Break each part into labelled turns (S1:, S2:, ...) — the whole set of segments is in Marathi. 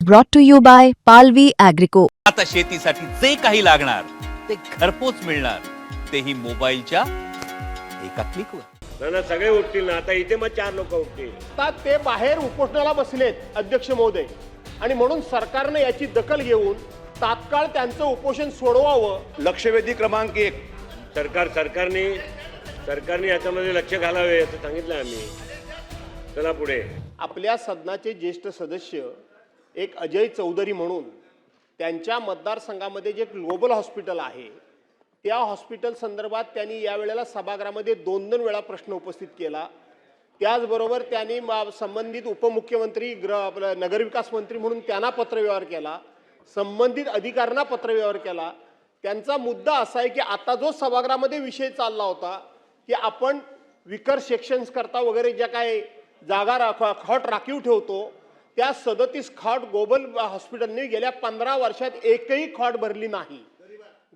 S1: brought to you by Palvi Agrico.
S2: आता शेतीसाठी जे काही लागणार ते घरपोच मिळणार, तेही मोबाईलच्या एका क्लिकवर.
S3: ना सगळे उठतील ना. आता इथे मग 4 लोक उठतील.
S4: आता ते बाहेर उपोषणाला बसलेत अध्यक्ष महोदय, आणि म्हणून सरकारने याची दखल घेऊन तात्काळ त्यांचं उपोषण सोडवावं.
S5: लक्षवेधी क्रमांक 1
S3: सरकारने याच्यामध्ये लक्ष घालावे असं सांगितलं आम्ही. चला पुढे.
S4: आपल्या सदनाचे ज्येष्ठ सदस्य एक अजय चौधरी म्हणून त्यांच्या मतदारसंघामध्ये जे ग्लोबल हॉस्पिटल आहे त्या हॉस्पिटल संदर्भात त्यांनी यावेळेला सभागृहामध्ये 2 वेळा प्रश्न उपस्थित केला. त्याचबरोबर त्यांनी संबंधित उपमुख्यमंत्री आपलं नगरविकास मंत्री म्हणून त्यांना पत्रव्यवहार केला, संबंधित अधिकाऱ्यांना पत्रव्यवहार केला. त्यांचा मुद्दा असा आहे की आता जो सभागृहामध्ये विषय चालला होता की आपण विकर सेक्शन्स करता वगैरे ज्या काय जागा खाट राखीव ठेवतो, त्या 37 खाट ग्लोबल हॉस्पिटलने गेल्या 15 वर्षात एकही खाट भरली नाही,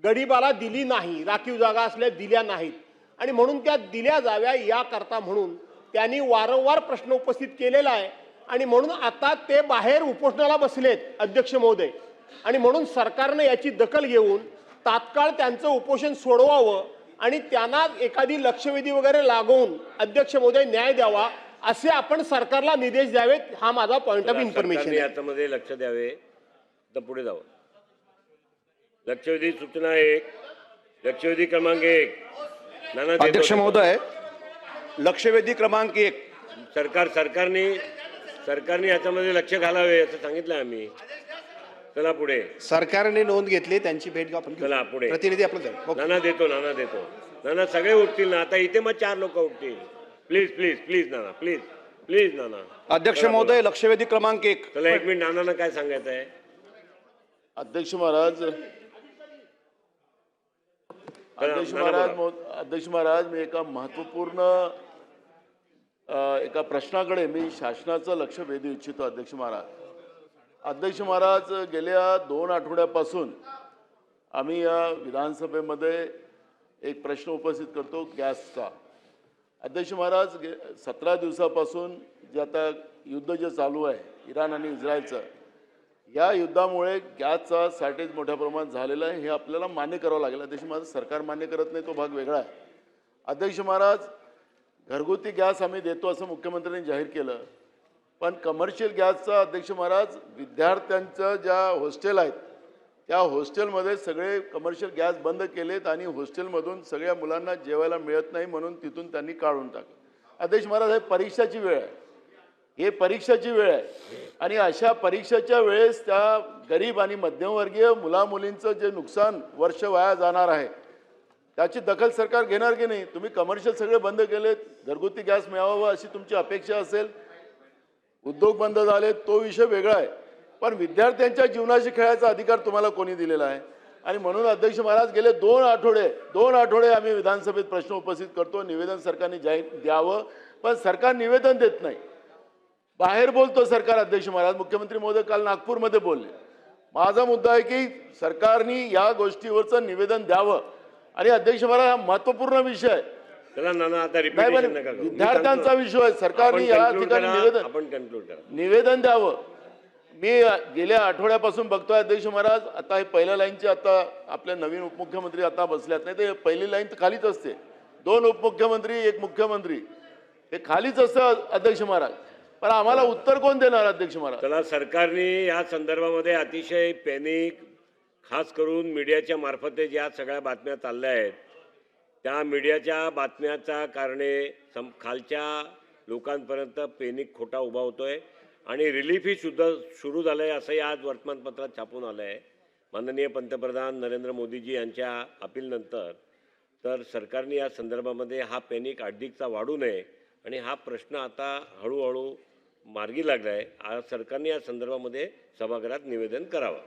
S4: गरीबाला दिली नाही, राखीव जागा असल्या दिल्या नाहीत, आणि म्हणून त्या दिल्या जाव्या याकरता म्हणून त्यांनी वारंवार प्रश्न उपस्थित केलेला आहे. आणि म्हणून आता ते बाहेर उपोषणाला बसलेत अध्यक्ष महोदय, आणि म्हणून सरकारने याची दखल घेऊन तात्काळ त्यांचं उपोषण सोडवावं आणि त्यांना एखादी लक्षवेधी वगैरे लागवून अध्यक्ष महोदय न्याय द्यावा असे आपण सरकारला निर्देश द्यावेत. हा माझा पॉइंट ऑफ इन्फॉर्मेशन आहे.
S3: याच्यामध्ये लक्ष द्यावे. तर पुढे जावं. लक्षवेधी सूचना 1, लक्षवेधी क्रमांक 1.
S5: अध्यक्ष महोदय, लक्षवेधी क्रमांक 1
S3: सरकारने याच्यामध्ये लक्ष घालावे असं सांगितलं आम्ही. चला पुढे.
S5: सरकारने नोंद घेतली, त्यांची भेट घेऊ आपण.
S3: चला पुढे.
S5: प्रतिनिधी आपलं जाऊ.
S3: नाना देतो. नाना सगळे उठतील ना. आता इथे मग 4 लोक उठतील. प्लीज नाना, प्लीज नाना.
S5: अध्यक्ष महोदय, लक्षवेधी क्रमांक 1.
S3: चला 1 मिनिट. नानांना काय सांगायचं आहे?
S6: अध्यक्ष महाराज, मी एका महत्त्वपूर्ण एका प्रश्नाकडे मी शासनाचं लक्ष वेधू इच्छितो. अध्यक्ष महाराज, गेल्या 2 आठवड्यापासून आम्ही या विधानसभेमध्ये एक प्रश्न उपस्थित करतो गॅसचा. अध्यक्ष महाराज, 17 दिवसापासून जे आता युद्ध जे चालू आहे इराण आणि इस्रायलचं, या युद्धामुळे गॅसचा शॉर्टेज मोठ्या प्रमाणात झालेला आहे. हे आपल्याला मान्य करावं लागेल. अध्यक्ष महाराज, सरकार मान्य करत नाही, तो भाग वेगळा आहे. अध्यक्ष महाराज, घरगुती गॅस आम्ही देतो असं मुख्यमंत्र्यांनी जाहीर केलं, पण कमर्शियल गॅसचा अध्यक्ष महाराज विद्यार्थ्यांचं ज्या हॉस्टेल आहेत त्या हॉस्टेलमध्ये सगळे कमर्शियल गॅस बंद केलेत आणि हॉस्टेलमधून सगळ्या मुलांना जेवायला मिळत नाही म्हणून तिथून त्यांनी काढून टाकलं. अध्यक्ष महाराज, हे परीक्षाची वेळ आहे, आणि अशा परीक्षेच्या वेळेस त्या गरीब आणि मध्यमवर्गीय मुलामुलींचं जे नुकसान वर्ष वाया जाणार आहे त्याची दखल सरकार घेणार की नाही? तुम्ही कमर्शियल सगळे बंद केलेत, घरगुती गॅस मिळावा अशी तुमची अपेक्षा असेल, उद्योग बंद झाले तो विषय वेगळा आहे, पण विद्यार्थ्यांच्या जीवनाशी खेळायचा अधिकार तुम्हाला कोणी दिलेला आहे? आणि म्हणून अध्यक्ष महाराज, गेले 2 आठवडे आम्ही विधानसभेत प्रश्न उपस्थित करतो, निवेदन सरकारने जाहीर द्यावं, पण सरकार निवेदन देत नाही, बाहेर बोलतो सरकार. अध्यक्ष महाराज, मुख्यमंत्री महोदय काल नागपूरमध्ये बोलले. माझा मुद्दा आहे की सरकारने या गोष्टीवरचं निवेदन द्यावं. आणि अध्यक्ष महाराज, हा महत्त्वपूर्ण विषय आहे, विद्यार्थ्यांचा विषय आहे. सरकारने या ठिकाणी निवेदन द्यावं. मी गेल्या आठवड्यापासून बघतोय अध्यक्ष महाराज, आता हे पहिल्या लाईनचे आता आपले नवीन उपमुख्यमंत्री आता बसल्यात, नाही ते पहिली लाईन तर खालीच असते, 2 उपमुख्यमंत्री 1 मुख्यमंत्री, हे खालीच असतं अध्यक्ष महाराज. पण आम्हाला उत्तर कोण देणार अध्यक्ष महाराज?
S3: चला, सरकारने या संदर्भामध्ये अतिशय पॅनिक, खास करून मीडियाच्या मार्फत ज्या सगळ्या बातम्या चालल्या आहेत त्या मीडियाच्या बातम्याच्या कारणे खालच्या लोकांपर्यंत पॅनिक खोटा उभा होतोय आणि रिलीफही सुद्धा सुरू झालं आहे असंही आज वर्तमानपत्रात छापून आलं आहे. माननीय पंतप्रधान नरेंद्र मोदीजी यांच्या अपीलनंतर तर सरकारने या संदर्भामध्ये हा पॅनिक अधिकचा वाढू नये आणि हा प्रश्न आता हळूहळू मार्गी लागला आहे. सरकारने या संदर्भामध्ये सभागृहात निवेदन करावं.